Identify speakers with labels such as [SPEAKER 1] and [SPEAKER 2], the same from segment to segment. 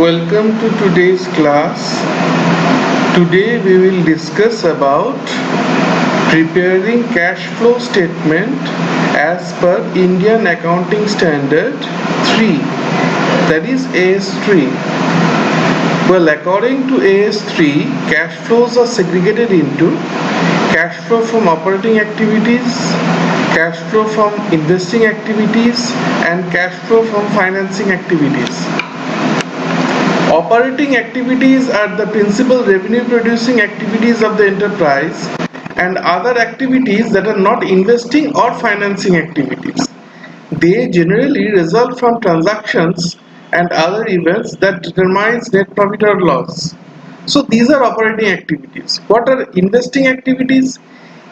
[SPEAKER 1] Welcome to today's class. Today we will discuss about preparing cash flow statement as per Indian Accounting Standard 3, that is AS3. Well, according to AS3, cash flows are segregated into cash flow from operating activities, cash flow from investing activities, and cash flow from financing activities. Operating activities are the principal revenue producing activities of the enterprise and other activities that are not investing or financing activities. They generally result from transactions and other events that determines net profit or loss. So these are operating activities. What are investing activities?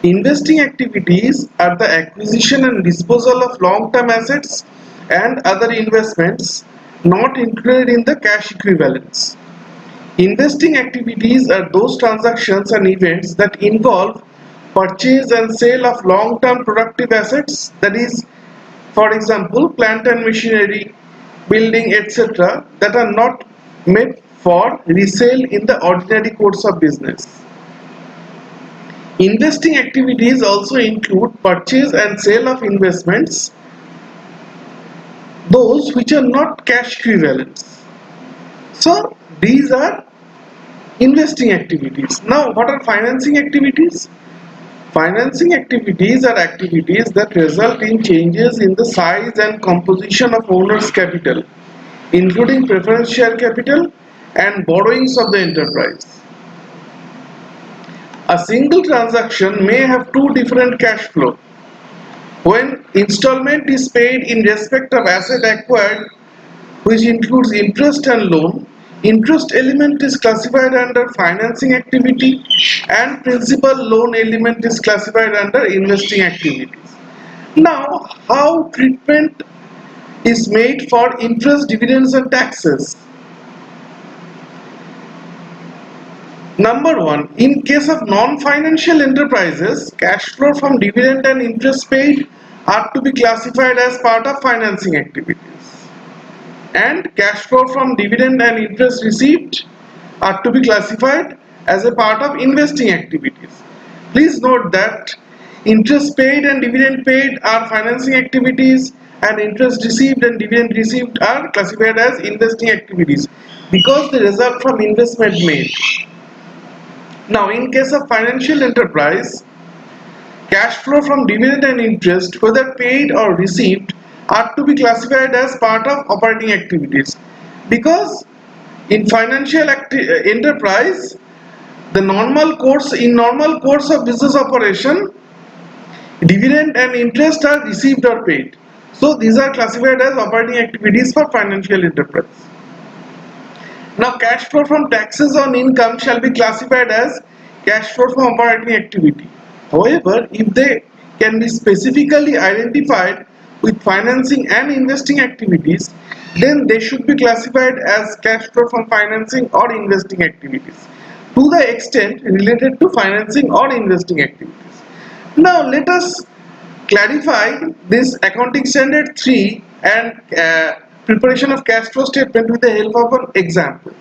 [SPEAKER 1] Investing activities are the acquisition and disposal of long-term assets and other investments not included in the cash equivalents. Investing activities are those transactions and events that involve purchase and sale of long-term productive assets, that is, for example, plant and machinery, building, etc., that are not made for resale in the ordinary course of business. Investing activities also include purchase and sale of investments, those which are not cash equivalents. So these are investing activities. Now, what are financing activities? Financing activities are activities that result in changes in the size and composition of owner's capital, including preference share capital and borrowings of the enterprise. A single transaction may have two different cash flows. When installment is paid in respect of asset acquired, which includes interest and loan, interest element is classified under financing activity and principal loan element is classified under investing activities. Now, how treatment is made for interest, dividends and taxes? Number one, in case of non-financial enterprises, cash flow from dividend and interest paid are to be classified as part of financing activities, and cash flow from dividend and interest received are to be classified as a part of investing activities. Please note that interest paid and dividend paid are financing activities and interest received and dividend received are classified as investing activities because they result from investment made. Now, in case of financial enterprise, cash flow from dividend and interest, whether paid or received, are to be classified as part of operating activities because in financial enterprise, the normal course of business operation, dividend and interest are received or paid. So these are classified as operating activities for financial enterprise. Now, cash flow from taxes on income shall be classified as cash flow from operating activity. However, if they can be specifically identified with financing and investing activities, then they should be classified as cash flow from financing or investing activities to the extent related to financing or investing activities. Now, let us clarify this accounting standard 3 and preparation of cash flow statement with the help of an example.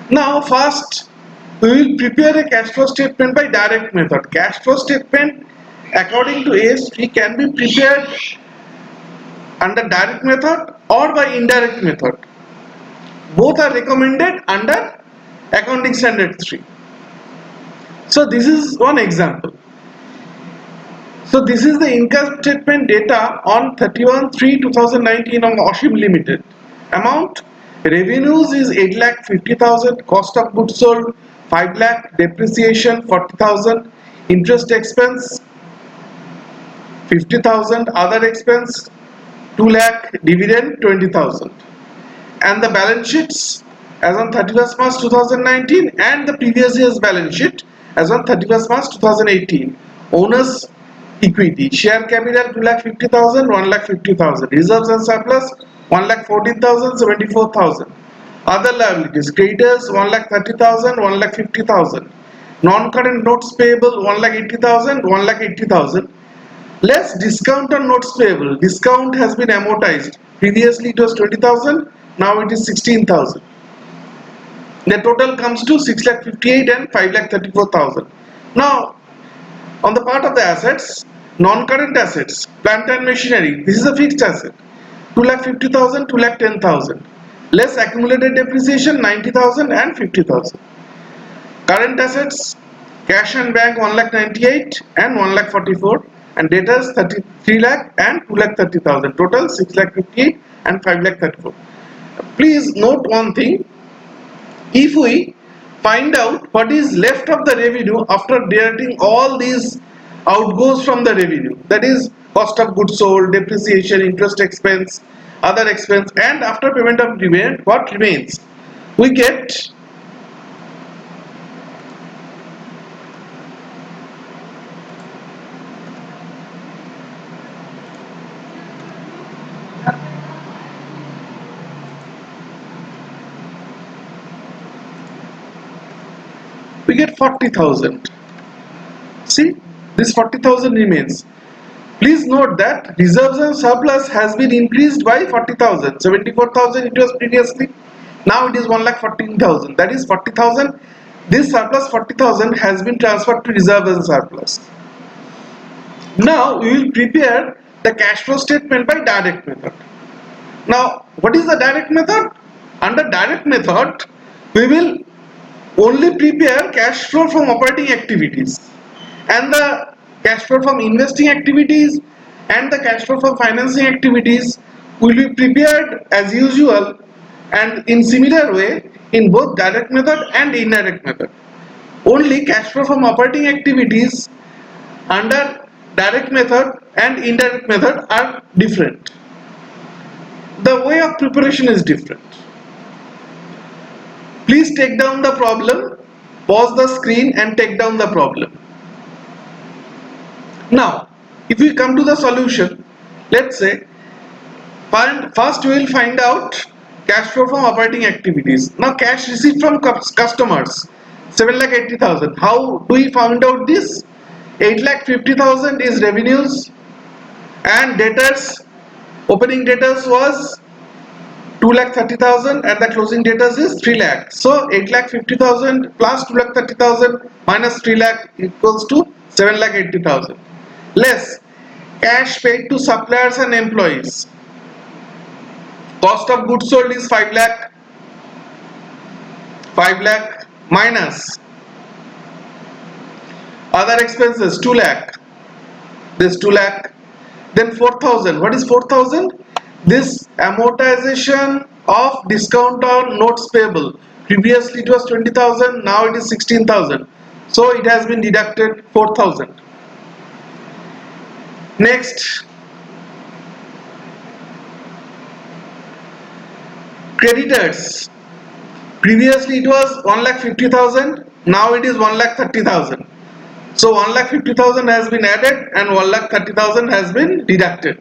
[SPEAKER 1] Now, first we will prepare a cash flow statement by direct method. Cash flow statement according to AS3 can be prepared under direct method or by indirect method. Both are recommended under accounting standard 3. So this is one example. So this is the income statement data on 31/3/2019 of Oshim Limited. Amount revenues is 8,50,000, cost of goods sold 5 lakh, depreciation 40,000, interest expense 50,000, other expense 2 lakh, dividend 20,000. And the balance sheets as on 31st March 2019 and the previous year's balance sheet as on 31st March 2018. Owners equity, share capital 2,50,000, 1,50,000, reserves and surplus 1,14,000, 74,000, other liabilities, creditors 1,30,000, 1,50,000, non-current notes payable 1,80,000, 1,80,000, Less discount on notes payable. Discount has been amortized. Previously it was 20,000, now it is 16,000. The total comes to 6,58,000 and 5,34,000. Now, on the part of the assets, non-current assets, plant and machinery, this is a fixed asset. 2,50,000, 2,10,000. Less accumulated depreciation 90,000 and 50,000. Current assets, cash and bank 1,98,000 and 1,44,000, and debtors 33 lakh and 2,30,000. Total 6,58,000 and 5,34,000. Please note one thing. If we find out what is left of the revenue after deducting all these outgoes from the revenue, that is cost of goods sold, depreciation, interest expense, other expense, and after payment of dividend, what remains? We get we get 40,000. See, this 40,000 remains. Please note that reserves and surplus has been increased by 40,000. 74,000 it was previously. Now it is 1,14,000. That is 40,000. This surplus 40,000 has been transferred to reserves and surplus. Now we will prepare the cash flow statement by direct method. Now what is the direct method? Under direct method, we will only prepare cash flow from operating activities, and the cash flow from investing activities and the cash flow from financing activities will be prepared as usual and in similar way in both direct method and indirect method. Only cash flow from operating activities under direct method and indirect method are different. The way of preparation is different. Please take down the problem, pause the screen and take down the problem. Now, if we come to the solution, let's say, first we will find out cash flow from operating activities. Now, cash received from customers, 7,80,000. How do we find out this? 8,50,000 is revenues, and debtors, opening debtors was 2,30,000 and the closing debtors is 3 lakh. So 8,50,000 plus 2,30,000 minus 3 lakh equals to 7,80,000. Less cash paid to suppliers and employees. Cost of goods sold is 5 lakh. 5 lakh minus other expenses 2 lakh. This 2 lakh. Then 4,000. What is 4,000? This amortization of discount on notes payable. Previously it was 20,000, now it is 16,000. So it has been deducted 4,000. Next, creditors. Previously it was 1,50,000, now it is 1,30,000. So 1,50,000 has been added and 1,30,000 has been deducted.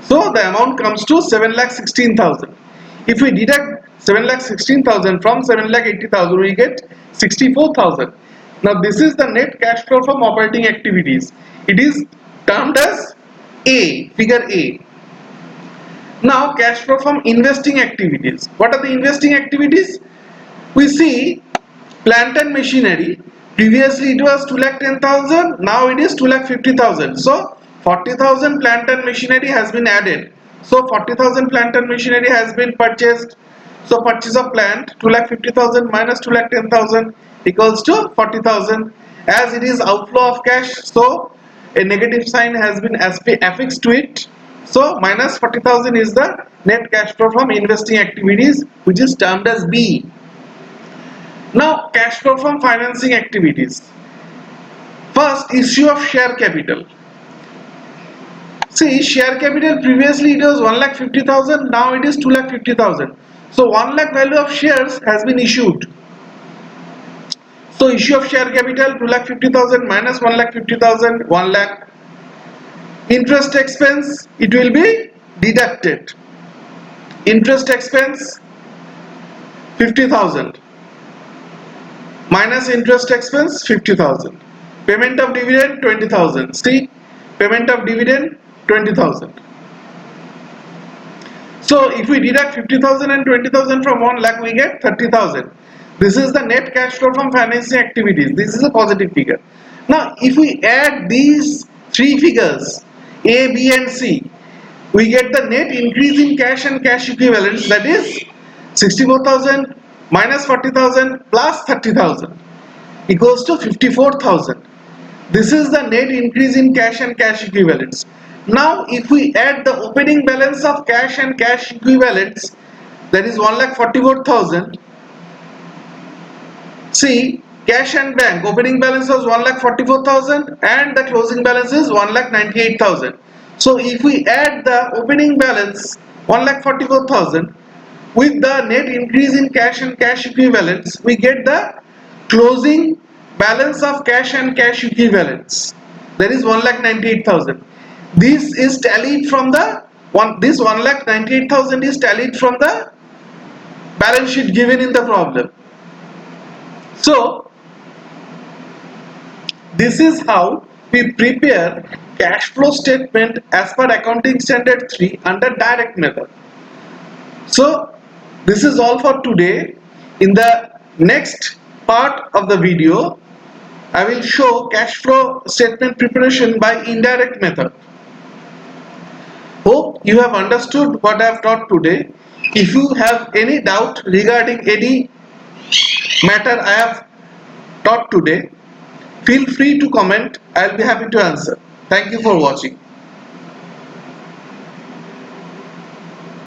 [SPEAKER 1] So the amount comes to 7,16,000. If we deduct 7,16,000 from 7,80,000, we get 64,000. Now this is the net cash flow from operating activities. It is termed as A, figure A. Now cash flow from investing activities. What are the investing activities? We see plant and machinery. Previously it was 2,10,000, now it is 2,50,000. So 40,000 plant and machinery has been added. So 40,000 plant and machinery has been purchased. So purchase of plant 2,50,000 minus 2,10,000 equals to 40,000. As it is outflow of cash, so a negative sign has been affixed to it. So minus 40,000 is the net cash flow from investing activities, which is termed as B. Now cash flow from financing activities. First, issue of share capital. See, share capital previously it was 1,50,000, now it is 2,50,000. So 1 lakh value of shares has been issued. So issue of share capital 2,50,000 minus 1,50,000, 1 lakh. Interest expense, it will be deducted. Interest expense 50,000 minus interest expense 50,000. Payment of dividend 20,000. See, Payment of dividend 20,000. So if we deduct 50,000 and 20,000 from 1 lakh, we get 30,000. This is the net cash flow from financing activities. This is a positive figure. Now if we add these three figures A, B and C, we get the net increase in cash and cash equivalents, that is 64,000 minus 40,000 plus 30,000 equals to 54,000. This is the net increase in cash and cash equivalents. Now if we add the opening balance of cash and cash equivalents, that is 1,44,000. See, cash and bank opening balance was 1,44,000 and the closing balance is 1,98,000. So if we add the opening balance 1,44,000 with the net increase in cash and cash equivalents, we get the closing balance of cash and cash equivalents, that is 1,98,000. This is tallied from the this 1,98,000 is tallied from the balance sheet given in the problem. So this is how we prepare cash flow statement as per accounting standard 3 under direct method. So this is all for today. In the next part of the video, I will show cash flow statement preparation by indirect method. Hope you have understood what I have taught today. If you have any doubt regarding any matter I have taught today, feel free to comment. I will be happy to answer. Thank you for watching.